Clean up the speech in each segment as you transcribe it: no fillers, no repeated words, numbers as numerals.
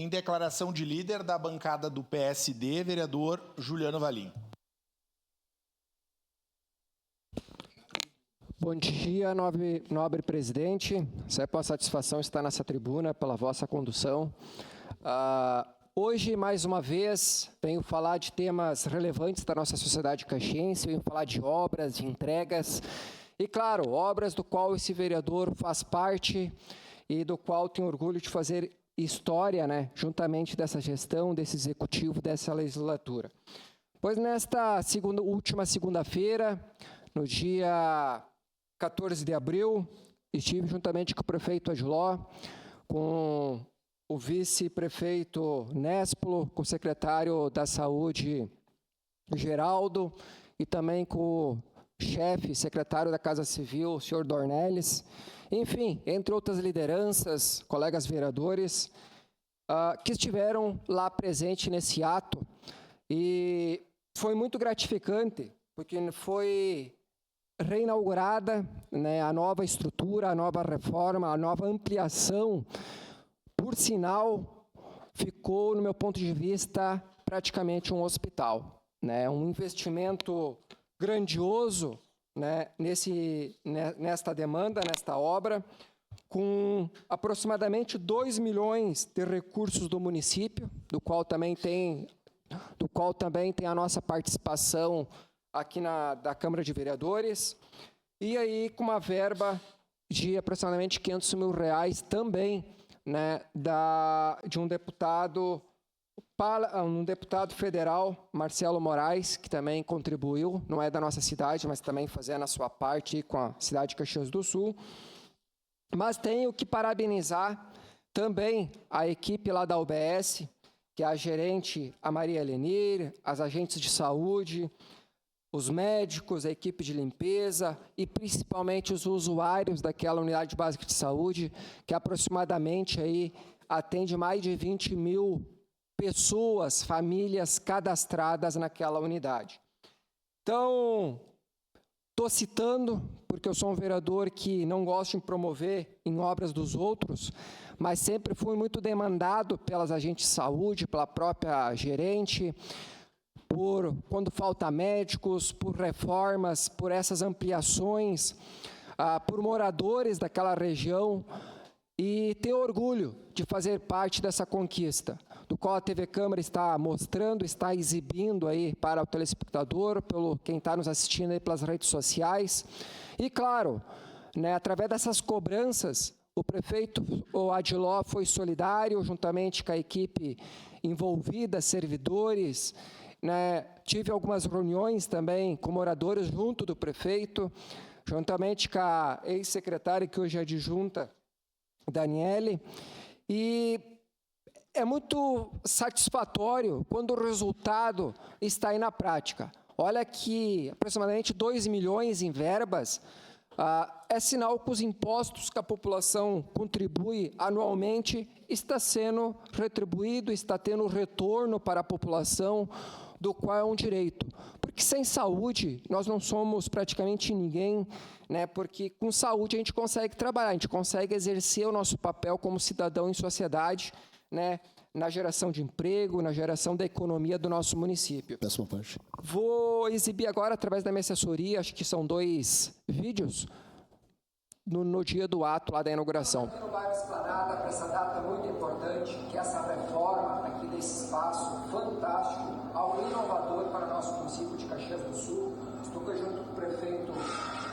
Em declaração de líder da bancada do PSD, vereador Juliano Valim. Bom dia, nobre presidente. É uma satisfação estar nessa tribuna pela vossa condução. Hoje, mais uma vez, venho falar de temas relevantes da nossa sociedade caxiense, venho falar de obras, de entregas, e, claro, obras do qual esse vereador faz parte e do qual tenho orgulho de fazer história, né, juntamente dessa gestão, desse executivo, dessa legislatura. Pois nesta última segunda-feira, no dia 14 de abril, estive juntamente com o prefeito Adiló, com o vice-prefeito Nespolo, com o secretário da Saúde, Geraldo, e também com o chefe, secretário da Casa Civil, o senhor Dornelles, enfim, entre outras lideranças, colegas vereadores, que estiveram lá presentes nesse ato. E foi muito gratificante, porque foi reinaugurada, né, a nova estrutura, a nova reforma, a nova ampliação. Por sinal, ficou, no meu ponto de vista, praticamente um hospital, né, um investimento grandioso, né, nesta demanda, nesta obra, com aproximadamente 2 milhões de recursos do município, do qual também tem a nossa participação aqui da Câmara de Vereadores, e aí com uma verba de aproximadamente R$500 mil também, né, de um deputado federal, Marcelo Moraes, que também contribuiu, não é da nossa cidade, mas também fazendo a sua parte com a cidade de Caxias do Sul. Mas tenho que parabenizar também a equipe lá da UBS, que é a gerente, a Maria Lenir, as agentes de saúde, os médicos, a equipe de limpeza e principalmente os usuários daquela unidade básica de saúde, que aproximadamente aí atende mais de 20 mil pessoas, famílias cadastradas naquela unidade. Então, estou citando, porque eu sou um vereador que não gosta de promover em obras dos outros, mas sempre fui muito demandado pelas agentes de saúde, pela própria gerente, por quando falta médicos, por reformas, por essas ampliações, por moradores daquela região, e tenho orgulho de fazer parte dessa conquista, do qual a TV Câmara está mostrando, está exibindo aí para o telespectador, pelo quem está nos assistindo aí pelas redes sociais. E, claro, né, através dessas cobranças, o prefeito o Adiló foi solidário, juntamente com a equipe envolvida, servidores, né, tive algumas reuniões também com moradores junto do prefeito, juntamente com a ex-secretária, que hoje é adjunta, Daniele, e é muito satisfatório quando o resultado está aí na prática. Olha que aproximadamente 2 milhões em verbas é sinal que os impostos que a população contribui anualmente está sendo retribuído, está tendo retorno para a população, do qual é um direito. Porque sem saúde, nós não somos praticamente ninguém, né? Porque com saúde a gente consegue trabalhar, a gente consegue exercer o nosso papel como cidadão em sociedade, né? Na geração de emprego, na geração da economia do nosso município. Péssima parte. Vou exibir agora, através da minha assessoria, acho que são 2 vídeos, no dia do ato lá da inauguração. Aqui no bairro Esplanada, para essa data muito importante, que é essa reforma aqui desse espaço fantástico, algo inovador para o nosso município de Caxias do Sul. Estou junto com o prefeito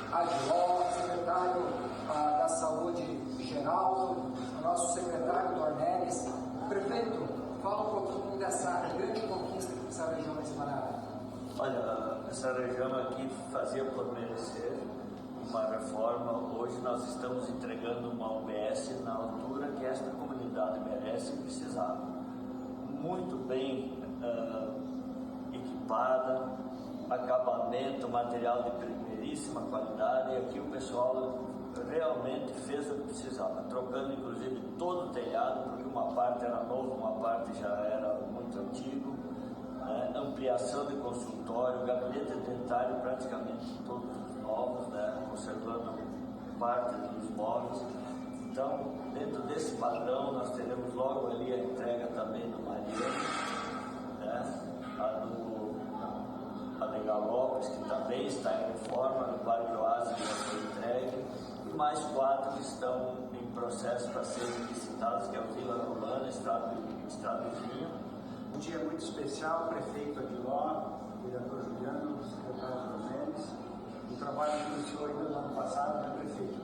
Adiló, secretário da Saúde, Geraldo, o nosso secretário Dornelles. Prefeito, fala um pouquinho dessa grande conquista que essa região da Esplanada. Olha, essa região aqui fazia por merecer uma reforma. Hoje nós estamos entregando uma UBS na altura que esta comunidade merece e precisava. Muito bem equipada, acabamento, material de primeiríssima qualidade, e aqui o pessoal realmente fez o que precisava, trocando inclusive todo o telhado, porque uma parte era nova, uma parte já era muito antigo, né? Ampliação de consultório, gabinete dentário praticamente todos novos, né? Conservando parte dos móveis. Então, dentro desse padrão, nós teremos logo ali a entrega da também está em reforma, no Parque Oásis já foi entregue, e mais 4 que estão em processo para serem licitados, que é o Vila Romana, Estado Vinho. Um dia muito especial, prefeito Adiló, vereador Juliano, secretário Roseles. O trabalho que iniciou ainda no ano passado, né, prefeito?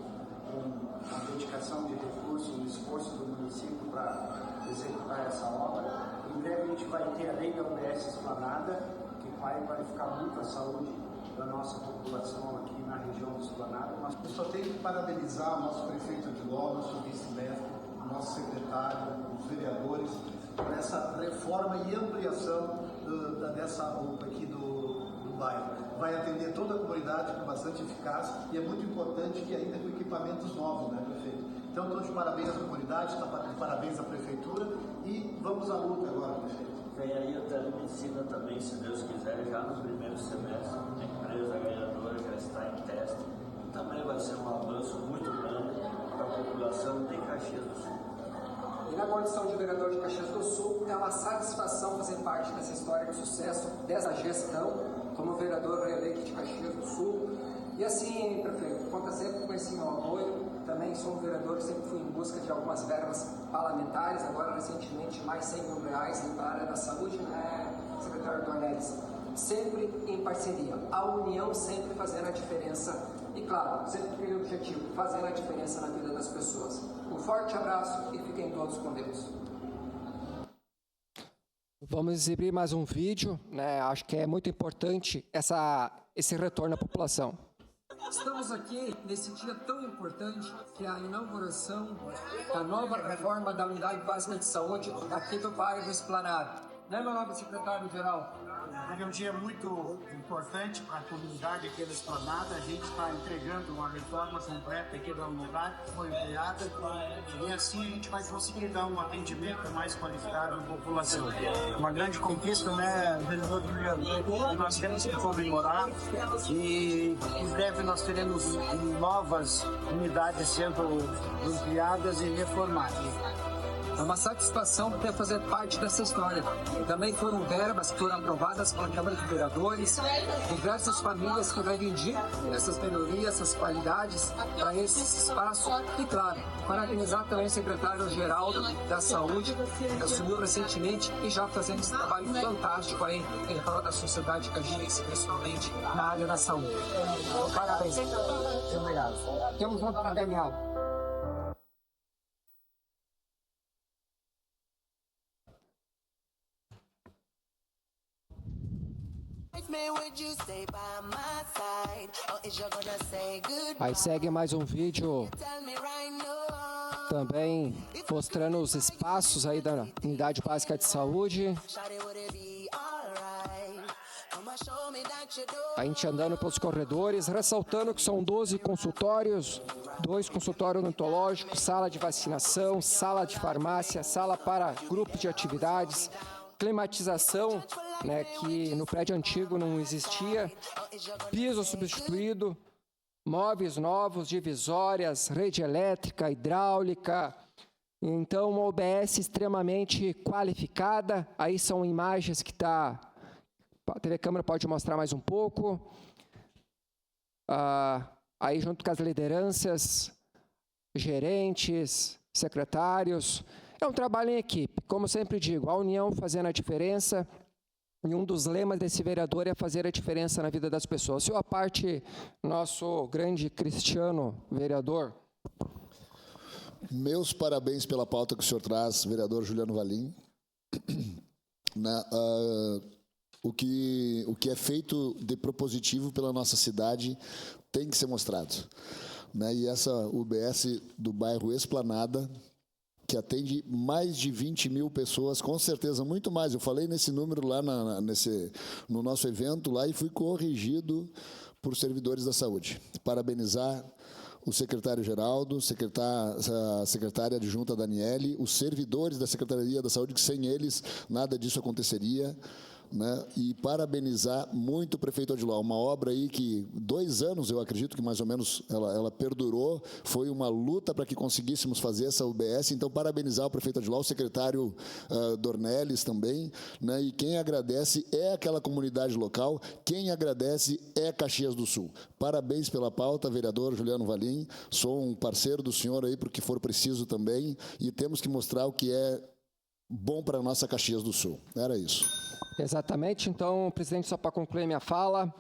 Com a dedicação de recursos, o esforço do município para executar essa obra. Em breve a gente vai ter a lei da UBS Esplanada, que vai qualificar muito a saúde da nossa população aqui na região do Esplanada. Eu só tenho que parabenizar o nosso prefeito Adiló, nosso vice-mestre, o nosso secretário, os vereadores, por essa reforma e ampliação dessa UPA aqui do bairro. Vai atender toda a comunidade com bastante eficaz e é muito importante que ainda com equipamentos novos, né, prefeito? Então, estou de parabéns à comunidade, parabéns à prefeitura e vamos à luta agora, prefeito. Vem aí a telemedicina também, se Deus quiser, já no primeiro semestre. A empresa ganhadora já está em teste. Também vai ser um avanço muito grande para a população de Caxias do Sul. E na condição de vereador de Caxias do Sul, é uma satisfação fazer parte dessa história de sucesso, dessa gestão, como vereador reeleito de Caxias do Sul. E assim, prefeito, conta sempre com esse meu apoio. Também sou um vereador que sempre fui em busca de algumas verbas parlamentares, agora recentemente mais 100 mil reais para a área da saúde, né, secretário Dornelles? Sempre em parceria, a união sempre fazendo a diferença e, claro, sempre com aquele objetivo, fazendo a diferença na vida das pessoas. Um forte abraço e fiquem todos com Deus. Vamos exibir mais um vídeo, né? Acho que é muito importante esse retorno à população. Estamos aqui nesse dia tão importante que é a inauguração da nova reforma da Unidade Básica de Saúde aqui do bairro Esplanada. Né, meu nobre secretário-geral? É um dia muito importante para a comunidade aqui da Esplanada. A gente está entregando uma reforma completa aqui da unidade que foi criada e assim a gente vai conseguir dar um atendimento mais qualificado à população. Uma grande conquista, né, vereador Juliano? Nós temos que comemorar e em breve nós teremos novas unidades sendo ampliadas e reformadas. É uma satisfação poder fazer parte dessa história. Também foram verbas que foram aprovadas pela Câmara de Vereadores, diversas famílias que reivindicam essas melhorias, essas qualidades para esse espaço. E, claro, parabenizar também o secretário-geral da Saúde, que assumiu recentemente e já fazendo esse trabalho fantástico aí em prol da sociedade caxiense, principalmente na área da saúde. Parabéns. Muito obrigado. Temos um Daniel. Aí segue mais um vídeo também mostrando os espaços aí da Unidade Básica de Saúde. A gente andando pelos corredores, ressaltando que são 12 consultórios, 2 consultórios odontológicos, sala de vacinação, sala de farmácia, sala para grupos de atividades, climatização, né, que no prédio antigo não existia, piso substituído, móveis novos, divisórias, rede elétrica, hidráulica. Então, uma OBS extremamente qualificada. Aí são imagens que a TV Câmara pode mostrar mais um pouco. Aí junto com as lideranças, gerentes, secretários. É um trabalho em equipe, como sempre digo, a união fazendo a diferença, e um dos lemas desse vereador é fazer a diferença na vida das pessoas. Se a parte, nosso grande Cristiano, vereador. Meus parabéns pela pauta que o senhor traz, vereador Juliano Valim. O que é feito de propositivo pela nossa cidade tem que ser mostrado. E essa UBS do bairro Esplanada, que atende mais de 20 mil pessoas, com certeza, muito mais. Eu falei nesse número lá no nosso evento lá e fui corrigido por servidores da saúde. Parabenizar o secretário Geraldo, a secretária adjunta Daniele, os servidores da Secretaria da Saúde, que sem eles nada disso aconteceria. né? E parabenizar muito o prefeito Odilon. Uma obra aí que 2 anos, eu acredito que mais ou menos ela perdurou, foi uma luta para que conseguíssemos fazer essa UBS, então parabenizar o prefeito Odilon, o secretário Dornelles também, né? E quem agradece é aquela comunidade local, quem agradece é Caxias do Sul. Parabéns pela pauta, vereador Juliano Valim, sou um parceiro do senhor aí, porque for preciso também, e temos que mostrar o que é bom para a nossa Caxias do Sul. Era isso. Exatamente. Então, presidente, só para concluir minha fala,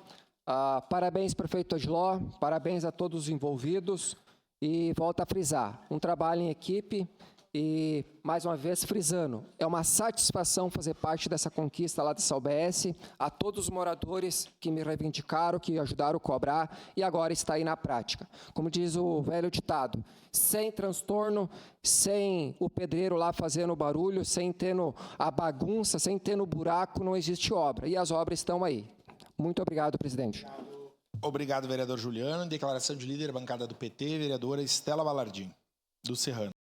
parabéns, prefeito Odilon, parabéns a todos os envolvidos e volto a frisar, um trabalho em equipe e, mais uma vez, frisando, é uma satisfação fazer parte dessa conquista lá dessa UBS, a todos os moradores que me reivindicaram, que ajudaram a cobrar e agora está aí na prática. Como diz o velho ditado, sem transtorno, sem o pedreiro lá fazendo barulho, sem tendo a bagunça, sem tendo buraco, não existe obra. E as obras estão aí. Muito obrigado, presidente. Obrigado, vereador Juliano. Em declaração de líder, bancada do PT, vereadora Estela Balardim, do Serrano.